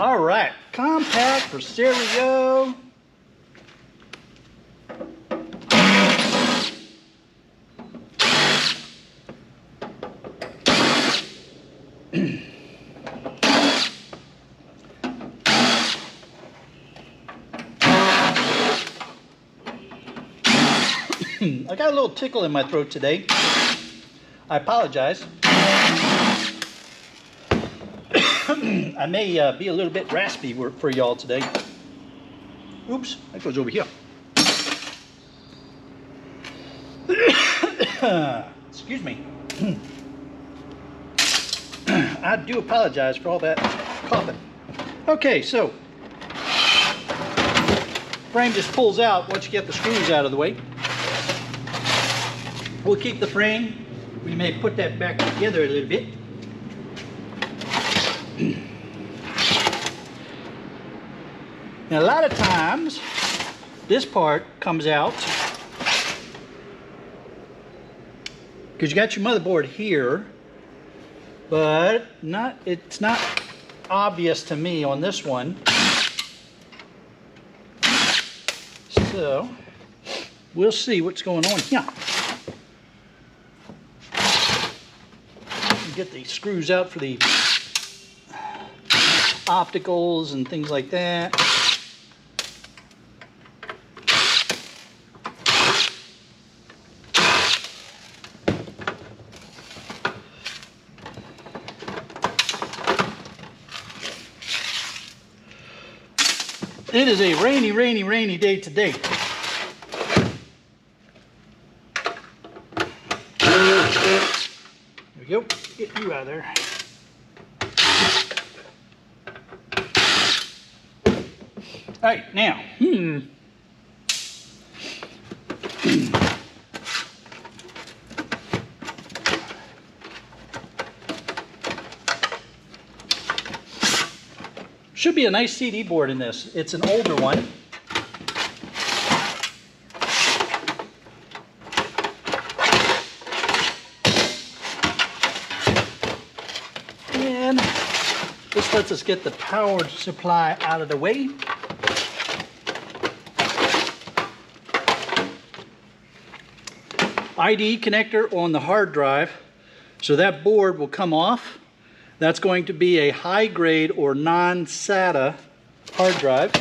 All right, Compaq Presario. I got a little tickle in my throat today. I apologize. I may be a little bit raspy for y'all today. Oops, that goes over here. Excuse me. I do apologize for all that coughing. Okay, so frame just pulls out once you get the screws out of the way. We'll keep the frame. We may put that back together a little bit. Now, a lot of times this part comes out because you got your motherboard here, but it's not obvious to me on this one. So we'll see what's going on here. Get the screws out for the opticals and things like that. It is a rainy, rainy, rainy day today. There we go. Get you out of there. All right, now, should be a nice CD board in this. It's an older one. And this lets us get the power supply out of the way. IDE connector on the hard drive, so that board will come off. That's going to be a high grade or non-SATA hard drive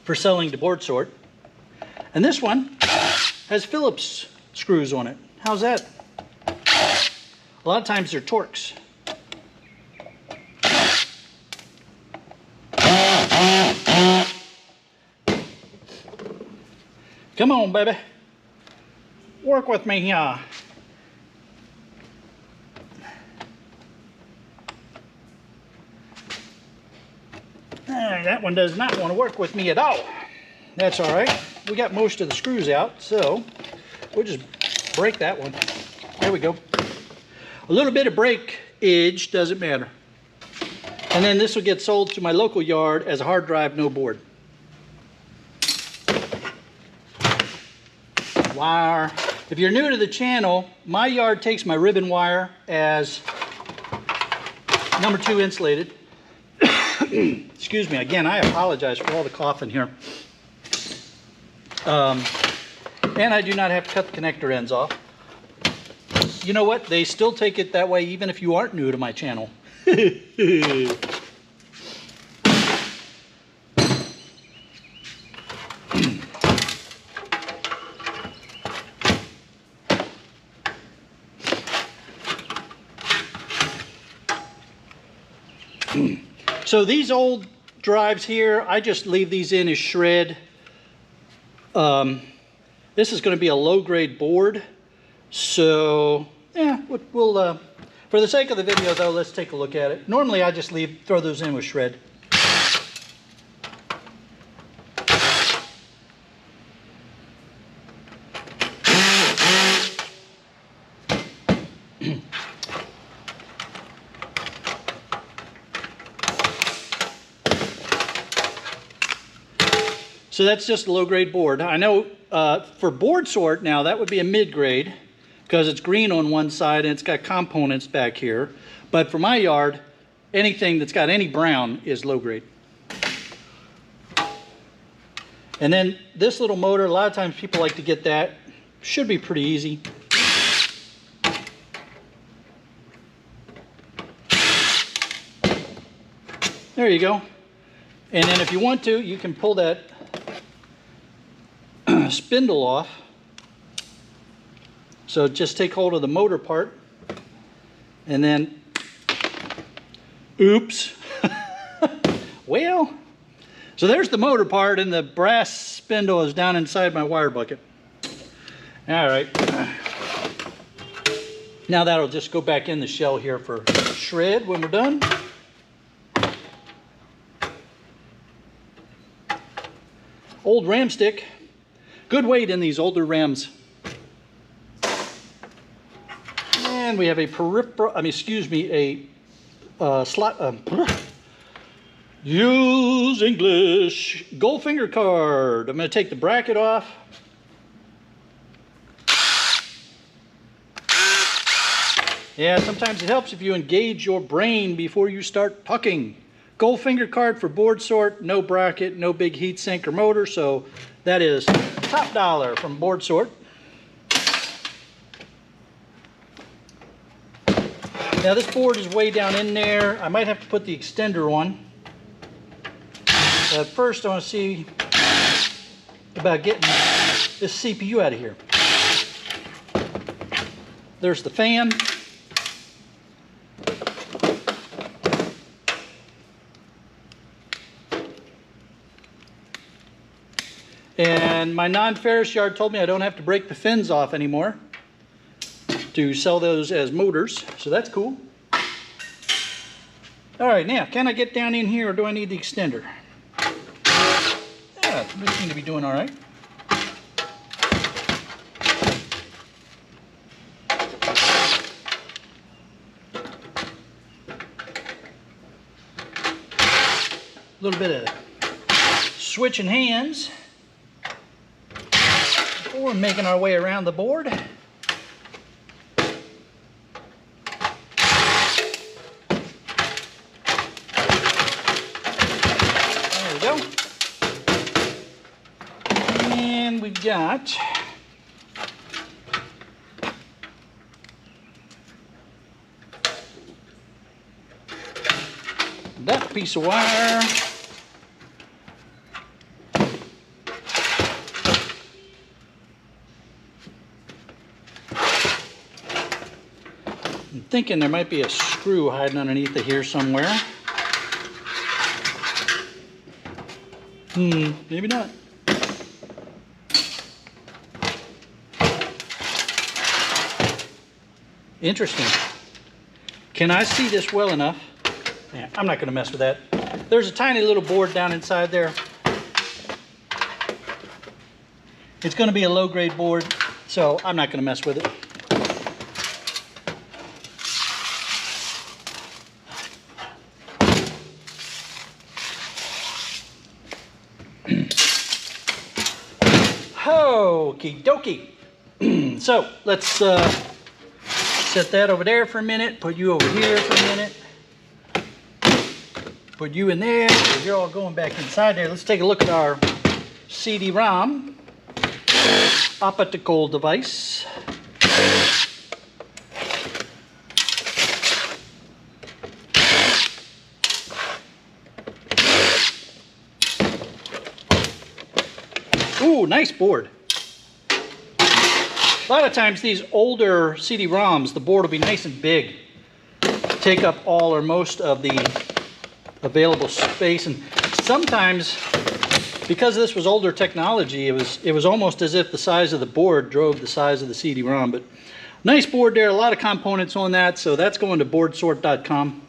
for selling to board sort. And this one has Phillips screws on it. How's that? A lot of times they're Torx. Come on, baby. Work with me here. That one does not want to work with me at all. That's all right. We got most of the screws out, so we'll just break that one. There we go. A little bit of breakage doesn't matter. And then this will get sold to my local yard as a hard drive, no board. Wire. If you're new to the channel, my yard takes my ribbon wire as #2 insulated. Excuse me, again, I apologize for all the coughing here. And I do not have to cut the connector ends off. You know what? They still take it that way even if you aren't new to my channel. So these old drives here, I just leave these in as shred. This is going to be a low-grade board, so yeah, we'll for the sake of the video though, let's take a look at it. Normally I just throw those in with shred. So that's just a low-grade board. I know for board sort now, that would be a mid-grade because it's green on one side and it's got components back here. But for my yard, anything that's got any brown is low grade. And then this little motor, a lot of times people like to get that. Should be pretty easy. There you go. And then if you want to, you can pull that spindle off. So just take hold of the motor part and then, oops. Well, so there's the motor part, and the brass spindle is down inside my wire bucket. All right. Now that'll just go back in the shell here for shred when we're done. Old ram stick. Good weight in these older rams. And we have a use English Goldfinger card. I'm going to take the bracket off. Yeah, sometimes it helps if you engage your brain before you start talking. Goldfinger card for board sort, no bracket, no big heat sink or motor, so that is top dollar from Board Sort. Now this board is way down in there. I might have to put the extender on. But first I want to see about getting this CPU out of here. There's the fan. And my non-ferrous yard told me I don't have to break the fins off anymore to sell those as motors, so that's cool. All right, now, can I get down in here, or do I need the extender? Yeah, we seem to be doing all right. A little bit of switching hands. We're making our way around the board. There we go. And we got that piece of wire. I'm thinking there might be a screw hiding underneath it here somewhere. Maybe not. Interesting. Can I see this well enough? Yeah, I'm not going to mess with that. There's a tiny little board down inside there. It's going to be a low-grade board, so I'm not going to mess with it. Okie dokie. So let's set that over there for a minute. Put you over here for a minute. Put you in there. You're all going back inside there. Let's take a look at our CD-ROM optical device. Ooh, nice board. A lot of times these older CD-ROMs, the board will be nice and big. Take up all or most of the available space, and sometimes, because this was older technology, it was almost as if the size of the board drove the size of the CD-ROM. But nice board there, a lot of components on that, so that's going to boardsort.com.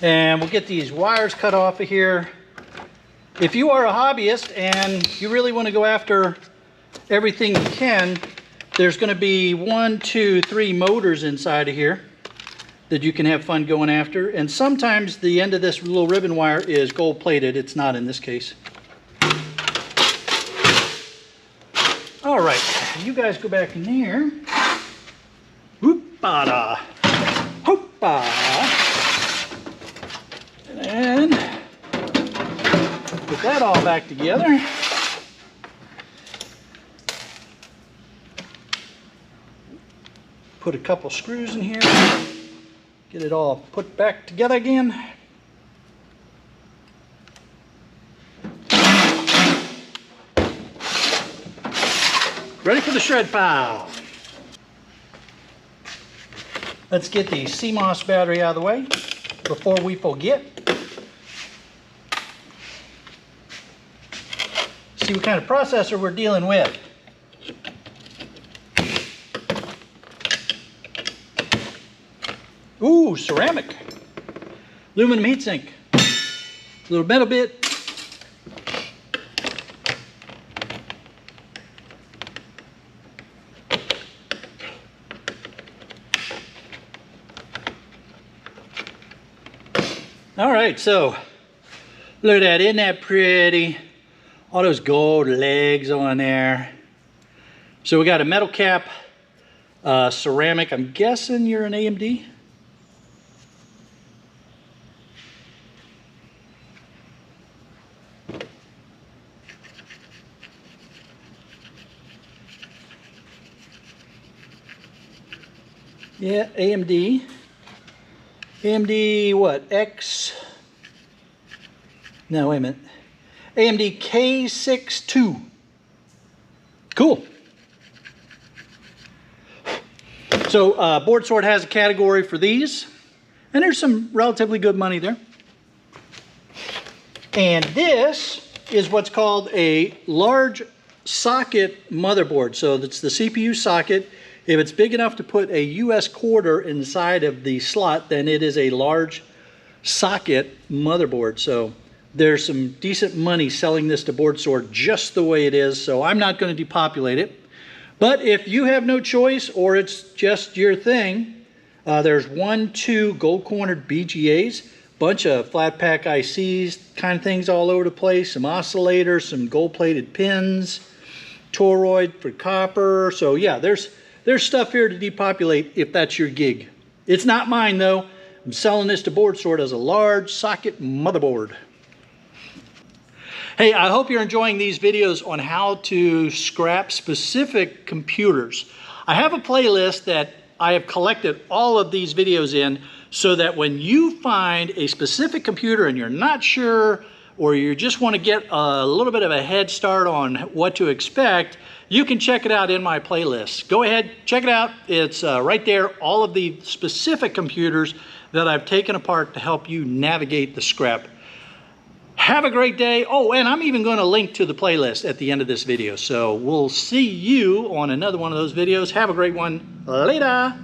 And we'll get these wires cut off of here. If you are a hobbyist and you really want to go after everything you can, there's going to be 1, 2, 3 motors inside of here that you can have fun going after. And sometimes the end of this little ribbon wire is gold plated. It's not in this case. All right, you guys go back in there. Whoop-a-da. Whoop-a. Get that all back together. Put a couple screws in here. Get it all put back together again. Ready for the shred pile. Let's get the CMOS battery out of the way before we forget. See what kind of processor we're dealing with. Ooh, ceramic. Aluminum heatsink. A little metal bit. All right, so look at that, isn't that pretty? All those gold legs on there. So we got a metal cap, ceramic. I'm guessing you're an AMD. Yeah, AMD. AMD what? X? No, wait a minute. AMD K62. Cool. So Board Sort has a category for these, and there's some relatively good money there. And this is what's called a large socket motherboard. So that's the CPU socket. If it's big enough to put a US quarter inside of the slot, then it is a large socket motherboard. So there's some decent money selling this to Board Sort just the way it is. So I'm not going to depopulate it. But if you have no choice or it's just your thing, there's 2 gold cornered BGAs, bunch of flat pack ICs, kind of things all over the place, some oscillators, some gold plated pins, toroid for copper. So yeah, there's stuff here to depopulate if that's your gig. It's not mine though. I'm selling this to Board Sort as a large socket motherboard. Hey, I hope you're enjoying these videos on how to scrap specific computers. I have a playlist that I have collected all of these videos in so that when you find a specific computer and you're not sure, or you just want to get a little bit of a head start on what to expect, you can check it out in my playlist. Go ahead, check it out. It's right there, all of the specific computers that I've taken apart to help you navigate the scrap. Have a great day. Oh, and I'm even going to link to the playlist at the end of this video. So we'll see you on another one of those videos. Have a great one. Later.